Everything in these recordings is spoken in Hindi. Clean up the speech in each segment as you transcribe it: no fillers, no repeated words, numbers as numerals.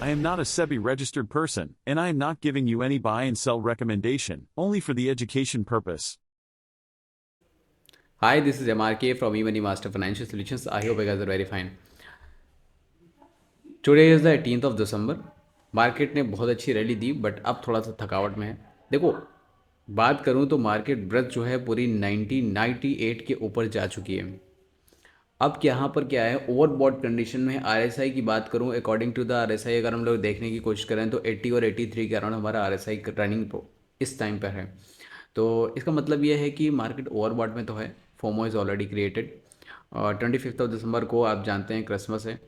I am not a SEBI registered person, and I am not giving you any buy and sell recommendation, only for the education purpose. Hi, this is MRK from eMoney Master Financial Solutions. I hope you guys are very fine. Today is the 18th of December. Market ने बहुत अच्छी रैली दी बट अब थोड़ा सा थकावट में है. देखो, बात करूं तो मार्केट ब्रेथ जो है पूरी 1998 के ऊपर जा चुकी है. अब यहाँ पर क्या है, ओवरबॉट कंडीशन में आरएसआई की बात करूँ, अकॉर्डिंग टू द आरएसआई अगर हम लोग देखने की कोशिश करें तो 80 और 83 के अराउंड हमारा आरएसआई रनिंग इस टाइम पर है. तो इसका मतलब ये है कि मार्केट ओवरबॉट में तो है. FOMO is already created. 25 दिसंबर को आप जानते हैं क्रिसमस है.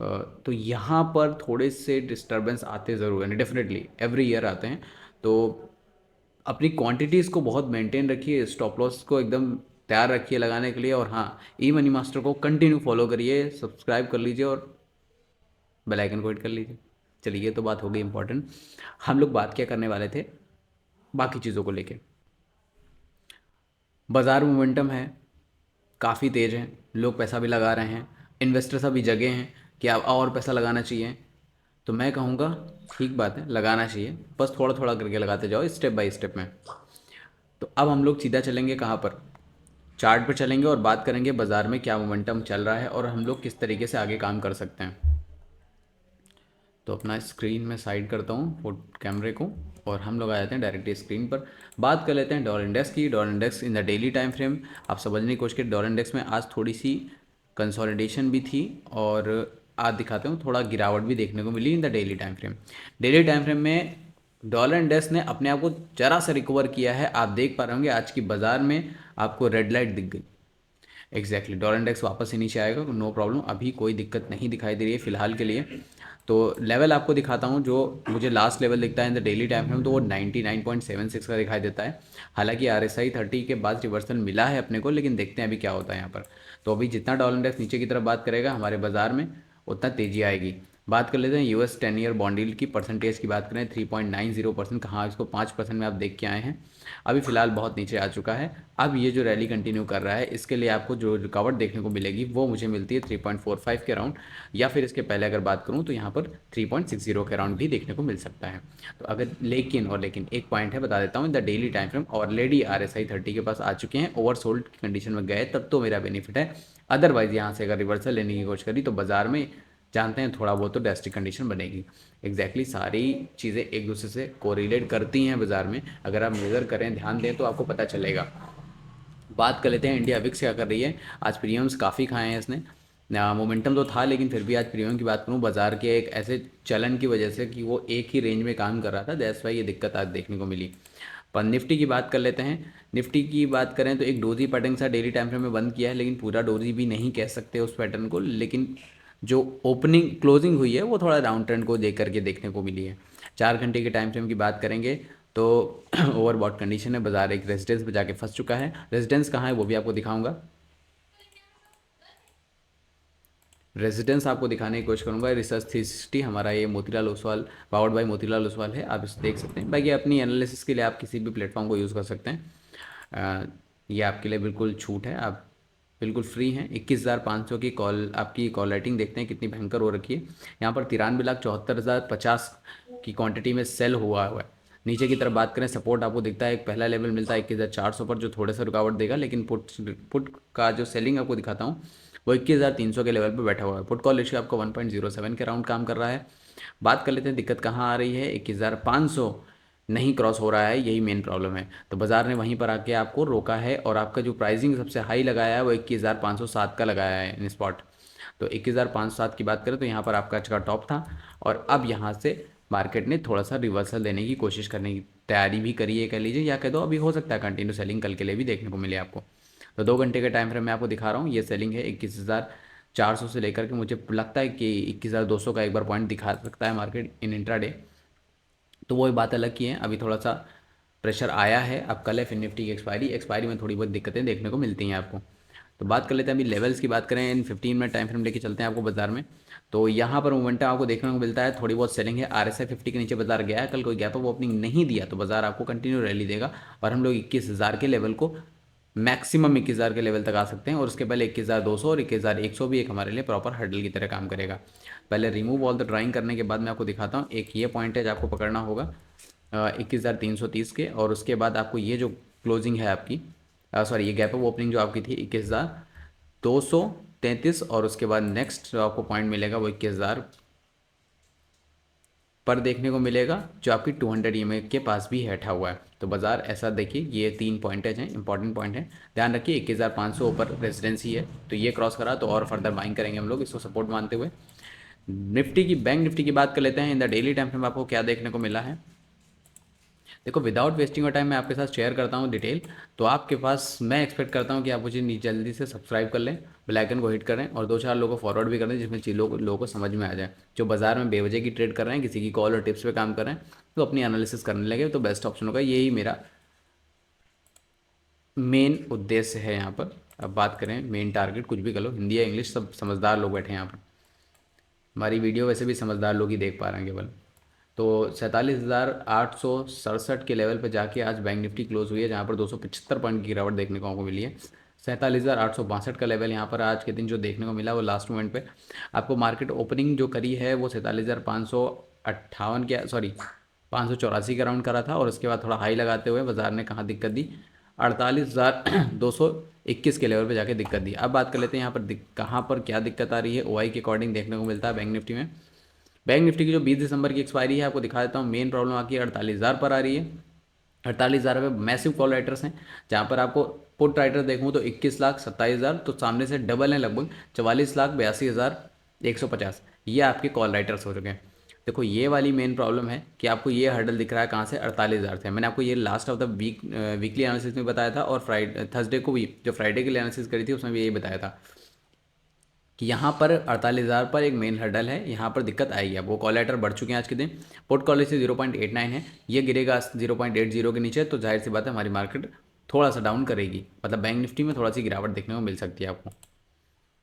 तो यहाँ पर थोड़े से डिस्टर्बेंस आते ज़रूर हैं, डेफिनेटली एवरी ईयर आते हैं. तो अपनी क्वांटिटीज़ को बहुत मेंटेन रखिए, स्टॉप लॉस को एकदम तैयार रखिए लगाने के लिए. और हाँ, ई मनी मास्टर को कंटिन्यू फॉलो करिए, सब्सक्राइब कर लीजिए और बेल आइकन को हिट कर लीजिए. चलिए, ये तो बात हो गई इंपॉर्टेंट. हम लोग बात क्या करने वाले थे बाकी चीज़ों को लेके. बाज़ार मोमेंटम है, काफ़ी तेज़ है, लोग पैसा भी लगा रहे हैं, इन्वेस्टर्स अभी जगे हैं कि अब और पैसा लगाना चाहिए. तो मैं कहूँगा ठीक बात है, लगाना चाहिए, बस थोड़ा थोड़ा करके लगाते जाओ, स्टेप बाय स्टेप में. तो अब हम लोग सीधा चलेंगे कहाँ पर, चार्ट पर चलेंगे और बात करेंगे बाज़ार में क्या मोमेंटम चल रहा है और हम लोग किस तरीके से आगे काम कर सकते हैं. तो अपना स्क्रीन में साइड करता हूँ कैमरे को और हम लोग आ जाते हैं डायरेक्टली स्क्रीन पर. बात कर लेते हैं डॉलर इंडेक्स की. Dollar index in the daily time frame आप समझने की कोशिश करें. डॉलर इंडेक्स में आज थोड़ी सी कंसोलिडेशन भी थी और आज दिखाते हूँ थोड़ा गिरावट भी देखने को मिली in the daily time frame. Daily time frame में डॉलर इंडेक्स ने अपने आप को जरा सा रिकवर किया है. आप देख पा रहे होंगे आज की बाज़ार में आपको रेड लाइट दिख गई. एग्जैक्टली, डॉलर इंडेक्स वापस ही नीचे आएगा, नो प्रॉब्लम, अभी कोई दिक्कत नहीं दिखाई दे रही है फिलहाल के लिए. तो लेवल आपको दिखाता हूँ, जो मुझे लास्ट लेवल दिखता है इन द डेली टाइम फ्रेम, तो वो 99.76 का दिखाई देता है. हालांकि RSI 30 के बाद रिवर्सल मिला है अपने को, लेकिन देखते हैं अभी क्या होता है यहाँ पर. तो अभी जितना डॉलर इंडेक्स नीचे की तरफ बात करेगा हमारे बाजार में उतना तेज़ी आएगी. बात कर लेते हैं US 10 ईयर बॉन्ड यील्ड की. परसेंटेज की बात करें 3.90%, कहाँ इसको 5% में आप देख के आए हैं. अभी फ़िलहाल बहुत नीचे आ चुका है. अब ये जो रैली कंटिन्यू कर रहा है इसके लिए आपको जो रिकवर देखने को मिलेगी वो मुझे मिलती है 3.45 के अराउंड, या फिर इसके पहले अगर बात करूँ तो यहाँ पर 3.60 के अराउंड भी देखने को मिल सकता है. तो अगर लेकिन एक पॉइंट है, बता देता हूँ, इन the daily time frame already RSI 30 के पास आ चुके हैं. ओवरसोल्ड की कंडीशन में गए तब तो मेरा बेनिफिट है, अदरवाइज़ यहाँ से अगर रिवर्सल लेने की कोशिश करी तो बाज़ार में जानते हैं थोड़ा बहुत तो डेस्टिक कंडीशन बनेगी. एग्जैक्टली सारी चीज़ें एक दूसरे से कोरिलेट करती हैं बाज़ार में. अगर आप मेज़र करें, ध्यान दें तो आपको पता चलेगा. बात कर लेते हैं इंडिया विक्स क्या कर रही है. आज प्रीमियम्स काफ़ी खाए हैं इसने. मोमेंटम तो था लेकिन फिर भी आज प्रीमियम की बात करूँ, बाज़ार के एक ऐसे चलन की वजह से कि वो एक ही रेंज में काम कर रहा था, दैट्स वाई ये दिक्कत आज देखने को मिली. पर निफ्टी की बात कर लेते हैं. निफ्टी की बात करें तो एक डोजी पैटर्न सा डेली टाइम फ्रेम में बंद किया है, लेकिन पूरा डोजी भी नहीं कह सकते उस पैटर्न को. लेकिन जो ओपनिंग क्लोजिंग हुई है वो थोड़ा डाउन ट्रेंड को देख करके देखने को मिली है. 4 घंटे के टाइम फ्रेम की बात करेंगे तो ओवरबॉट कंडीशन है, बाजार एक रेजिडेंस पे जाके फंस चुका है. रेजिडेंस कहाँ है वो भी आपको दिखाऊंगा. रेजिडेंस आपको दिखाने की कोशिश करूंगा. रिसर्च 360 हमारा ये मोतीलाल ओसवाल, पावर्ड बाय मोतीलाल ओसवाल है, आप इसे देख सकते हैं. बाकी अपनी एनालिसिस के लिए आप किसी भी प्लेटफॉर्म को यूज़ कर सकते हैं. ये आपके लिए बिल्कुल छूट है, आप बिल्कुल फ्री हैं. 21,500 की कॉल, आपकी कॉल राइटिंग देखते हैं कितनी भयंकर हो रखी है. यहाँ पर 93,74,050 की क्वांटिटी में सेल हुआ है. नीचे की तरफ बात करें, सपोर्ट आपको दिखता है, एक पहला लेवल मिलता है 21,400 पर, जो थोड़ा सा रुकावट देगा. लेकिन पुट का जो सेलिंग आपको दिखाता हूँ वो 21,300 के लेवल पर बैठा हुआ है. पुट कॉल रेशियो आपका 1.07 के राउंड काम कर रहा है. बात कर लेते हैं दिक्कत कहाँ आ रही है. 21,500 नहीं क्रॉस हो रहा है, यही मेन प्रॉब्लम है. तो बाज़ार ने वहीं पर आके आपको रोका है और आपका जो प्राइसिंग सबसे हाई लगाया है वो 21,507 का लगाया है इन स्पॉट. तो 21,507 की बात करें तो यहाँ पर आपका आज का टॉप था और अब यहाँ से मार्केट ने थोड़ा सा रिवर्सल देने की कोशिश करने की तैयारी भी करी है कह लीजिए, या कह दो अभी हो सकता है कंटिन्यू सेलिंग कल के लिए भी देखने को मिले आपको. तो 2 घंटे के टाइम फ्रेम में आपको दिखा रहा हूँ, ये सेलिंग है 21,400 से लेकर के मुझे लगता है कि 21,200 का एक बार पॉइंट दिखा सकता है मार्केट इन इंट्राडे. तो वो बात अलग की है. अभी थोड़ा सा प्रेशर आया है. अब कल है फिर निफ्टी की एक्सपायरी में थोड़ी बहुत दिक्कतें देखने को मिलती हैं आपको. तो बात कर लेते हैं अभी लेवल्स की. बात करें इन 15 मिनट टाइम फ्रेम लेके चलते हैं आपको बाजार में. तो यहाँ पर मोमेंटम आपको देखने को मिलता है, थोड़ी बहुत सेलिंग है. RSI 50 के नीचे बाजार गया है, कल कोई गैप अप ओपनिंग नहीं दिया तो बाजार आपको कंटिन्यू रैली देगा और हम लोग 21,000 के लेवल को मैक्सिमम 21,000 के लेवल तक आ सकते हैं, और उसके पहले 21,200 और 21,100 भी एक हमारे लिए प्रॉपर हर्डल की तरह काम करेगा। पहले रिमूव ऑल द ड्राइंग करने के बाद मैं आपको दिखाता हूँ। एक ये पॉइंट है जो आपको पकड़ना होगा 21,330 के, और उसके बाद आपको ये जो क्लोजिंग है आपकी, सॉरी ये गैप ऑफ ओपनिंग जो आपकी थी 21,233, और उसके बाद नेक्स्ट जो आपको पॉइंट मिलेगा वो 21,000 पर देखने को मिलेगा, जो आपकी 200 EMA के पास भी बैठा हुआ है। तो बाजार ऐसा देखिए, ये 3 पॉइंटेज हैं, इंपॉर्टेंट पॉइंट है, ध्यान रखिए। 21,500 ऊपर रेजिडेंसी है, तो ये क्रॉस करा तो और फर्दर बाइंग करेंगे हम लोग, इसको सपोर्ट मानते हुए। निफ्टी की, बैंक निफ्टी की बात कर लेते हैं। इन द डेली टाइम फ्रेम आपको क्या देखने को मिला है। देखो, विदाउट वेस्टिंग ऑफ टाइम मैं आपके साथ शेयर करता हूँ डिटेल। तो आपके पास मैं एक्सपेक्ट करता हूँ कि आप मुझे जल्दी से सब्सक्राइब कर लें, बेल आइकन को हिट करें, और 2-4 लोगों को फॉरवर्ड भी कर दें, जिसमें चीज़ों लोगों को समझ में आ जाए। जो बाजार में बेवजह की ट्रेड कर रहे हैं, किसी की कॉल और टिप्स पे काम कर रहे हैं, तो अपनी एनालिसिस करने लगे तो बेस्ट ऑप्शन होगा। यही मेरा मेन उद्देश्य है यहाँ पर। अब बात करें मेन टारगेट, कुछ भी कर लो, हिंदी या इंग्लिश, सब समझदार लोग बैठे हैं यहाँ पर। हमारी वीडियो वैसे भी समझदार लोग ही देख पा रहे हैं केवल। तो 47,867 के लेवल पर जाके आज बैंक निफ्टी क्लोज हुई है, जहाँ पर 275 पॉइंट की गिरावट देखने को हमको मिली है। 47,862 का लेवल यहाँ पर आज के दिन जो देखने को मिला वो लास्ट मोमेंट पे आपको मार्केट ओपनिंग जो करी है वो 47,558 के, सॉरी 584 के राउंड करा था, और उसके बाद थोड़ा हाई लगाते हुए बाजार ने कहाँ दिक्कत दी, 48,221 के लेवल पे जाके दिक्कत दी। अब बात कर लेते हैं यहाँ पर कहाँ पर क्या दिक्कत आ रही है। ओआई के अकॉर्डिंग देखने को मिलता है बैंक निफ्टी में। बैंक निफ्टी की जो 20 दिसंबर की एक्सपायरी है आपको दिखा देता हूँ। मेन प्रॉब्लम आकी 48,000 पर आ रही है। 48,000 पे मैसिव कॉल राइटर्स हैं, जहाँ पर आपको पुट राइटर देखूँ तो 21,27,000, तो सामने से डबल है लगभग 44,82,150, ये आपके कॉल राइटर्स हो चुके हैं। देखो, ये वाली मेन प्रॉब्लम है कि आपको ये हर्डल दिख रहा है कहाँ से, 48,000 से। मैंने आपको ये last of the weekly analysis में बताया था, और फ्राइडे थर्सडे को भी, जो फ्राइडे के लिए एनालिसिस करी थी उसमें भी यही बताया था कि यहाँ पर 48,000 पर एक मेन हर्डल है, यहाँ पर दिक्कत आएगी। अब वो कॉल लेटर बढ़ चुके हैं आज के दिन। पुट कॉल से 0.89 है, ये गिरेगा 0.80 के नीचे, तो जाहिर सी बात है हमारी मार्केट थोड़ा सा डाउन करेगी, मतलब बैंक निफ्टी में थोड़ा सी गिरावट देखने को मिल सकती है आपको।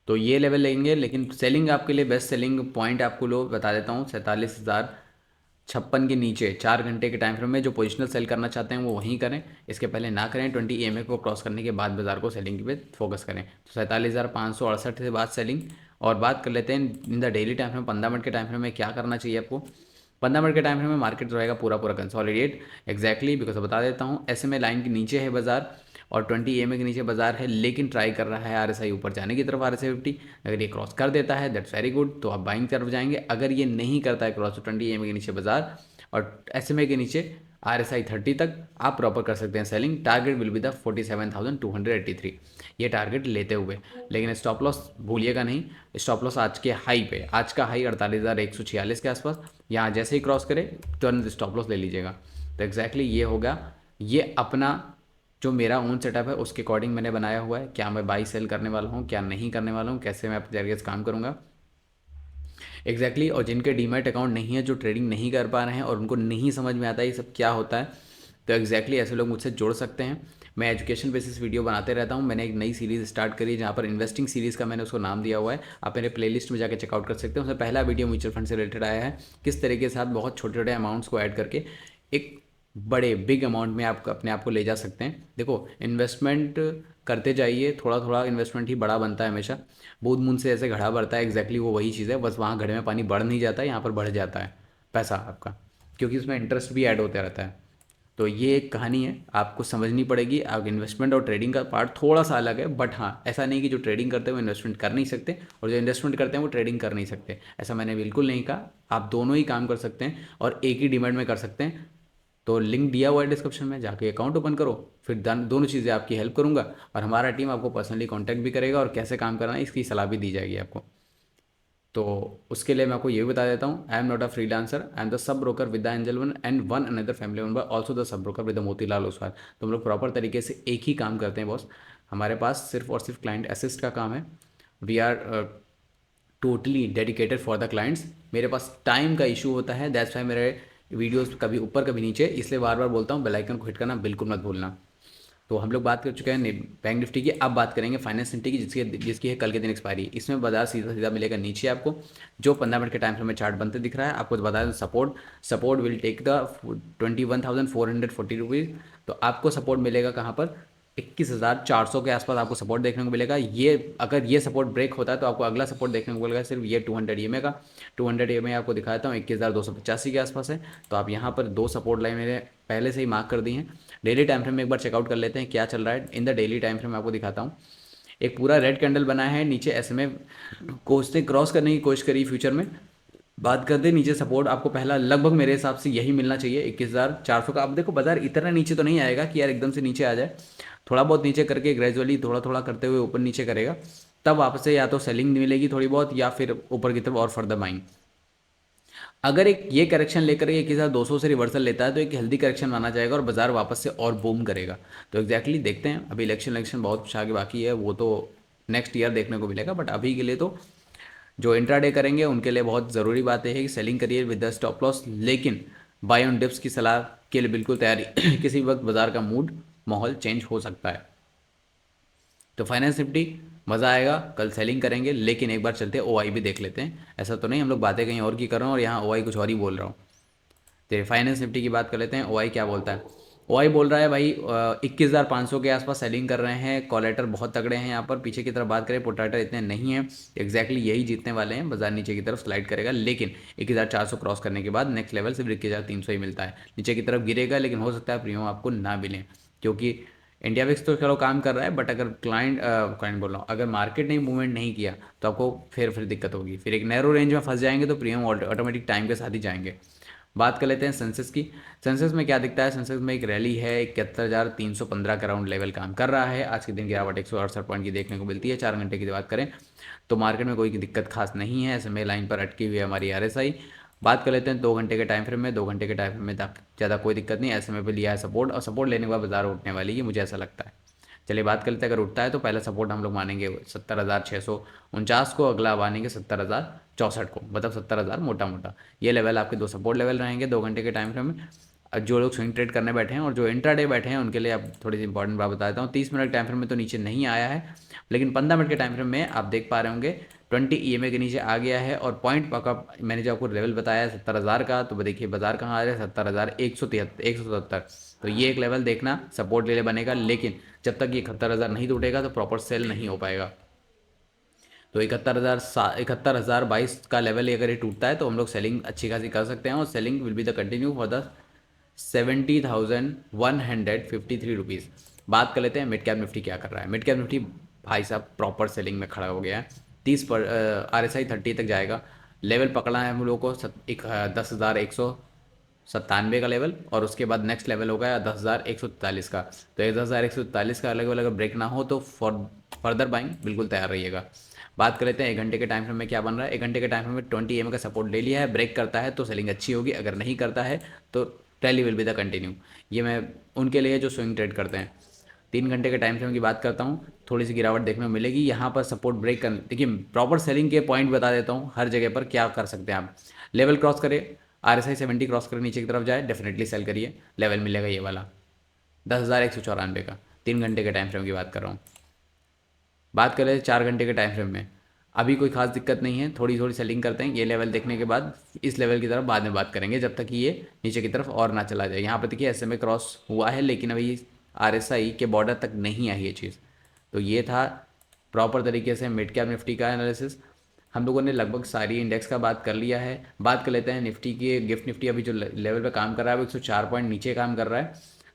तो ये लेवल लेंगे, लेकिन सेलिंग आपके लिए बेस्ट सेलिंग पॉइंट आपको लोग बता देता हूँ, 47,056 के नीचे 4 घंटे के टाइम फ्रेम में जो पोजिशनल सेल करना चाहते हैं वो वहीं करें, इसके पहले ना करें। 20 EMA को क्रॉस करने के बाद बाजार को सेलिंग पे फोकस करें। तो 47,568 से बाद सेलिंग। और बात कर लेते हैं इन the daily time frame, 15 minute के टाइम फ्रेम में क्या करना चाहिए आपको। 15 मिनट के टाइम फ्रेम में मार्केट रहेगा पूरा पूरा कंसोलिडेट, एक्जैक्टली बिकॉज बता देता हूँ, SMA लाइन के नीचे है बाजार, और 20 EMA के नीचे बाजार है, लेकिन ट्राई कर रहा है RSI ऊपर जाने की तरफ, RSI 50। अगर ये क्रॉस कर देता है दैट्स वेरी गुड, तो आप बाइंग तरफ जाएंगे। अगर ये नहीं करता है क्रॉस, तो 20 EMA के नीचे बाजार और SMA के नीचे RSI 30 तक आप प्रॉपर कर सकते हैं selling. Target will be the 47,283, ये टारगेट लेते हुए। लेकिन स्टॉप लॉस भूलिएगा नहीं, स्टॉप लॉस आज के हाई पे, आज का हाई 48,146 के आसपास, यहाँ जैसे ही क्रॉस करे तुरंत स्टॉप लॉस ले लीजिएगा। तो एग्जैक्टली ये होगा। ये अपना जो मेरा ओन सेटअप है उसके अकॉर्डिंग मैंने बनाया हुआ है, क्या मैं बाई सेल करने वाला हूँ, क्या नहीं करने वाला हूँ, कैसे मैं अपने जरिए से काम करूँगा एग्जैक्टली। और जिनके डीमैट अकाउंट नहीं है, जो ट्रेडिंग नहीं कर पा रहे हैं और उनको नहीं समझ में आता ये सब क्या होता है, तो एग्जैक्टली ऐसे लोग मुझसे जुड़ सकते हैं। मैं एजुकेशन बेसिस वीडियो बनाते रहता हूँ। मैंने एक नई सीरीज़ स्टार्ट करी है जहाँ पर इन्वेस्टिंग सीरीज़ का मैंने उसको नाम दिया हुआ है, आप मेरे प्लेलिस्ट में जाकर चेकआउट कर सकते हैं। उसमें पहला वीडियो म्यूचुअल फंड से रिलेटेड आया है, किस तरीके से आप बहुत छोटे छोटे अमाउंट्स को ऐड करके एक बड़े बिग अमाउंट में आप अपने आप को ले जा सकते हैं। देखो, इन्वेस्टमेंट करते जाइए, थोड़ा थोड़ा इन्वेस्टमेंट ही बड़ा बनता है हमेशा। बूंद बूंद से ऐसे घड़ा बढ़ता है, एग्जैक्टली वो वही चीज़ है, बस वहाँ घड़े में पानी बढ़ नहीं जाता है, यहाँ पर बढ़ जाता है पैसा आपका, क्योंकि उसमें इंटरेस्ट भी ऐड होता रहता है। तो ये एक कहानी है, आपको समझनी पड़ेगी। आप इन्वेस्टमेंट और ट्रेडिंग का पार्ट थोड़ा सा अलग है, बट हाँ, ऐसा नहीं कि जो ट्रेडिंग करते हैं वो इन्वेस्टमेंट कर नहीं सकते, और जो इन्वेस्टमेंट करते हैं वो ट्रेडिंग कर नहीं सकते, ऐसा मैंने बिल्कुल नहीं कहा। आप दोनों ही काम कर सकते हैं और एक ही डिमांड में कर सकते हैं। तो लिंक दिया हुआ है डिस्क्रिप्शन में, जाके अकाउंट ओपन करो, फिर दोनों चीज़ें आपकी हेल्प करूँगा, और हमारा टीम आपको पर्सनली कांटेक्ट भी करेगा, और कैसे काम करना है इसकी सलाह भी दी जाएगी आपको। तो उसके लिए मैं आपको ये भी बता देता हूँ, I am not a freelancer, I am the sub broker with the angel one and one another family member also the sub broker with the Motilal Oswal. तो हम लोग प्रॉपर तरीके से एक ही काम करते हैं बॉस। हमारे पास सिर्फ और सिर्फ क्लाइंट असिस्ट का काम है। We are totally dedicated for the clients. मेरे पास टाइम का इशू होता है, दैट्स वाई मेरे वीडियोस कभी ऊपर कभी नीचे, इसलिए बार बार बोलता हूँ बेल आइकन को हिट करना बिल्कुल मत भूलना। तो हम लोग बात कर चुके हैं बैंक निफ्टी की, अब बात करेंगे फाइनेंस निफ्टी की, जिसकी है कल के दिन एक्सपायरी। इसमें बाजार सीधा सीधा मिलेगा नीचे आपको, जो 15 मिनट के टाइम फ्रेम में चार्ट बनते दिख रहा है। आपको बता दें support will take the 21,440 rupees. तो आपको सपोर्ट मिलेगा कहाँ पर, 21,400 के आसपास आपको सपोर्ट देखने को मिलेगा। ये अगर ये सपोर्ट ब्रेक होता है तो आपको अगला सपोर्ट देखने को मिलेगा सिर्फ ये 200 EMA का। 200 EMA आपको दिखाता हूँ 21,285 के आसपास है। तो आप यहाँ पर दो सपोर्ट लाइन मैंने पहले से ही मार्क कर दी हैं। डेली टाइम फ्रेम में एक बार चेकआउट कर लेते हैं क्या चल रहा है। इन द डेली टाइम फ्रेम आपको दिखाता हूँ, एक पूरा रेड कैंडल बना है, नीचे SMA कोस ने क्रॉस करने की कोशिश करी फ्यूचर में। बात करते नीचे सपोर्ट आपको पहला लगभग मेरे हिसाब से यही मिलना चाहिए 21,400 का। अब देखो बाजार इतना नीचे तो नहीं आएगा कि यार एकदम से नीचे आ जाए, थोड़ा बहुत नीचे करके ग्रेजुअली थोड़ा थोड़ा करते हुए ऊपर नीचे करेगा, तब वापस से या तो सेलिंग मिलेगी थोड़ी बहुत या फिर ऊपर की तरफ और फर्दर बाइंग। अगर एक ये करेक्शन लेकर के 21,200 से रिवर्सल लेता है तो एक हेल्दी करेक्शन माना जाएगा और बाजार वापस से और बूम करेगा। तो एग्जैक्टली देखते हैं, अभी इलेक्शन बहुत आगे बाकी है, वो तो नेक्स्ट ईयर देखने को मिलेगा। बट अभी के लिए तो जो इंट्राडे करेंगे उनके लिए बहुत ज़रूरी बात है कि सेलिंग करिए विद द स्टॉप लॉस, लेकिन बाय ऑन डिप्स की सलाह के लिए बिल्कुल तैयारी किसी वक्त बाजार का मूड माहौल चेंज हो सकता है। तो फाइनेंस निफ्टी मज़ा आएगा, कल सेलिंग करेंगे, लेकिन एक बार चलते हैं OI भी देख लेते हैं। ऐसा तो नहीं हम लोग बातें कहीं और की कर रहे हैं और यहाँ OI कुछ और ही बोल रहा हूँ। तो फाइनेंस निफ्टी की बात कर लेते हैं, OI क्या बोलता है। OI बोल रहा है भाई 21,500 के आसपास सेलिंग कर रहे हैं, कॉलेटर बहुत तगड़े हैं यहाँ पर। पीछे की तरफ बात करें पोटाटर इतने नहीं हैं, एग्जैक्टली यही जीतने वाले हैं, बाजार नीचे की तरफ स्लाइड करेगा, लेकिन 21,400 क्रॉस करने के बाद नेक्स्ट लेवल सिर्फ 21,300 ही मिलता है। नीचे की तरफ गिरेगा लेकिन हो सकता है प्रीमियम आपको ना मिले, क्योंकि इंडिया विक्स तो चलो काम कर रहा है, बट अगर क्लाइंट बोल रहा हूँ, अगर मार्केट ने मूवमेंट नहीं किया तो आपको फिर दिक्कत होगी, फिर एक नैरो रेंज में फंस जाएंगे तो प्रीमियम ऑटोमेटिक टाइम के साथ ही जाएंगे। बात कर लेते हैं सेंसेक्स की। सेंसेक्स में क्या दिखता है, सेंसेक्स में एक रैली है, 71,315 का राउंड लेवल काम कर रहा है। आज के दिन गिरावट 168 पॉइंट की देखने को मिलती है। 4 घंटे की बात करें तो मार्केट में कोई दिक्कत खास नहीं है, SMA लाइन पर अटकी हुई है हमारी RSI। बात कर लेते हैं 2 घंटे के टाइम फ्रेम में। 2 घंटे के टाइम फ्रेम में ज़्यादा कोई दिक्कत नहीं, SMA पे लिया है सपोर्ट और सपोर्ट लेने के बाद बाजार उठने वाली है, मुझे ऐसा लगता है। चलिए बात कर लेते हैं, अगर उठता है तो पहला सपोर्ट हम लोग मानेंगे 70,649 को, अगला मानेंगे 70,064 को, मतलब 70,000 मोटा मोटा ये लेवल आपके दो सपोर्ट लेवल रहेंगे 2 घंटे के टाइम फ्रेम में। अब जो लोग स्विंग ट्रेड करने बैठे हैं और जो इंट्राडे बैठे हैं उनके लिए अब थोड़ी सी इंपॉर्टेंट बात बता देता हूँ। 30 मिनट टाइम फ्रेम में तो नीचे नहीं आया है, लेकिन 15 मिनट के टाइम फ्रेम में आप देख पा रहे होंगे 20 EMA के नीचे आ गया है। और पॉइंट पका मैंने जो आपको लेवल बताया है 70,000 का, तो देखिए बाजार कहाँ आ रहा है 70,173, तो ये एक लेवल देखना सपोर्ट के लिए बनेगा, लेकिन जब तक ये 71,000 नहीं टूटेगा तो प्रॉपर सेल नहीं हो पाएगा। तो 71,022 का लेवल अगर ये टूटता है तो हम लोग सेलिंग अच्छी खासी कर सकते हैं, और selling will be the continue for the 70,153 rupees. बात कर लेते हैं मिड कैप निफ्टी क्या कर रहा है। मिड कैप निफ्टी भाई साहब प्रॉपर सेलिंग में खड़ा हो गया है। 30 RSI 30 तक जाएगा, लेवल पकड़ा है हम लोग को 10,197 का लेवल, और उसके बाद नेक्स्ट लेवल होगा 10,143 का। तो ये 10,143 का अलग अलग ब्रेक ना हो तो फर्दर बाइंग बिल्कुल तैयार रहिएगा। बात कर लेते हैं 1 घंटे के टाइम फ्रेम में क्या बन रहा है। 1 घंटे के टाइम फ्रेम में 20 EMA का सपोर्ट ले लिया है, ब्रेक करता है तो सेलिंग अच्छी होगी, अगर नहीं करता है तो rally will be the continue. ये मैं उनके लिए जो स्विंग ट्रेड करते हैं। 3 घंटे के टाइम फ्रेम की बात करता हूँ, थोड़ी सी गिरावट देखने को मिलेगी यहाँ पर, सपोर्ट ब्रेक कर, देखिए प्रॉपर सेलिंग के पॉइंट बता देता हूँ हर जगह पर क्या कर सकते हैं आप। लेवल क्रॉस करे, RSI 70 क्रॉस करे नीचे की तरफ जाए, डेफिनेटली सेल करिए, लेवल मिलेगा ये वाला 10,194 का। 3 घंटे के टाइम फ्रेम की बात कर रहा हूँ। बात करें 4 घंटे के टाइम फ्रेम में, अभी कोई खास दिक्कत नहीं है, थोड़ी थोड़ी सेलिंग करते हैं। ये लेवल देखने के बाद इस लेवल की तरफ बाद में बात करेंगे, जब तक कि ये नीचे की तरफ और ना चला जाए। यहाँ पर देखिए SMA क्रॉस हुआ है, लेकिन अभी RSI के बॉर्डर तक नहीं आई ये चीज़। तो ये था प्रॉपर तरीके से मिड कैप निफ्टी का एनालिसिस। हम लोगों ने लगभग सारी इंडेक्स का बात कर लिया है। बात कर लेते हैं निफ्टी की। गिफ्ट निफ्टी अभी जो लेवल पे काम कर रहा है वो 104 पॉइंट नीचे काम कर रहा है,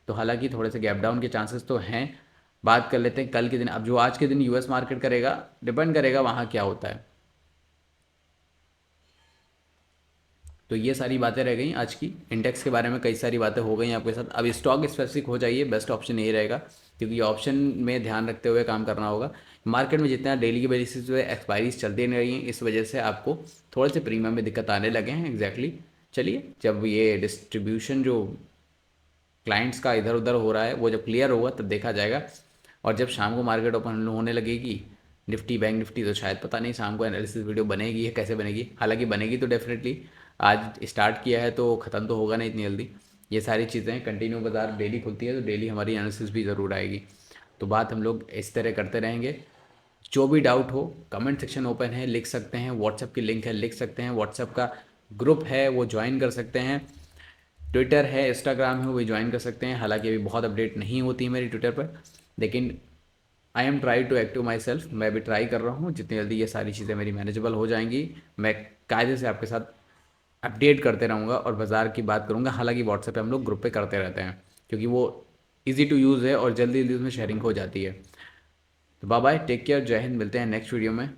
तो हालांकि थोड़े से गैप डाउन के चांसेस तो हैं। बात कर लेते हैं कल के दिन। अब जो आज के दिन US मार्केट करेगा, डिपेंड करेगा वहाँ क्या होता है। तो ये सारी बातें रह गई आज की। इंडेक्स के बारे में कई सारी बातें हो गई आपके साथ। अब स्टॉक स्पेसिफिक हो जाइए, बेस्ट ऑप्शन यही रहेगा, क्योंकि ऑप्शन में ध्यान रखते हुए काम करना होगा। मार्केट में जितना डेली के बेसिस पे एक्सपायरीज चलती नहीं रही हैं, इस वजह से आपको थोड़े से प्रीमियम में दिक्कत आने लगे हैं। एग्जैक्टली चलिए, जब ये डिस्ट्रीब्यूशन जो क्लाइंट्स का इधर उधर हो रहा है वो जब क्लियर होगा तब देखा जाएगा। और जब शाम को मार्केट ओपन होने लगेगी निफ्टी बैंक निफ्टी, तो शायद पता नहीं शाम को एनालिसिस वीडियो बनेगी या कैसे बनेगी। हालांकि बनेगी तो डेफिनेटली, आज स्टार्ट किया है तो ख़त्म तो होगा नहीं इतनी जल्दी। ये सारी चीज़ें कंटिन्यू, बाजार डेली खुलती है तो डेली हमारी एनालिसिस भी ज़रूर आएगी। तो बात हम लोग इस तरह करते रहेंगे। जो भी डाउट हो कमेंट सेक्शन ओपन है, लिख सकते हैं। व्हाट्सएप की लिंक है, लिख सकते हैं। व्हाट्सएप का ग्रुप है वो ज्वाइन कर सकते हैं। ट्विटर है, इंस्टाग्राम है, वो ज्वाइन कर सकते हैं। हालांकि अभी बहुत अपडेट नहीं होती है मेरी ट्विटर पर, लेकिन I am try to active myself, मैं भी ट्राई कर रहा हूँ, जितनी जल्दी ये सारी चीज़ें मेरी मैनेजेबल हो जाएंगी मैं कायदे से आपके साथ अपडेट करते रहूँगा और बाज़ार की बात करूँगा। हालांकि व्हाट्सएप पे हम लोग ग्रुप पे करते रहते हैं क्योंकि वो इजी टू यूज़ है और जल्दी जल्दी उसमें शेयरिंग हो जाती है। तो बाय बाय, टेक केयर, जय हिंद, मिलते हैं नेक्स्ट वीडियो में।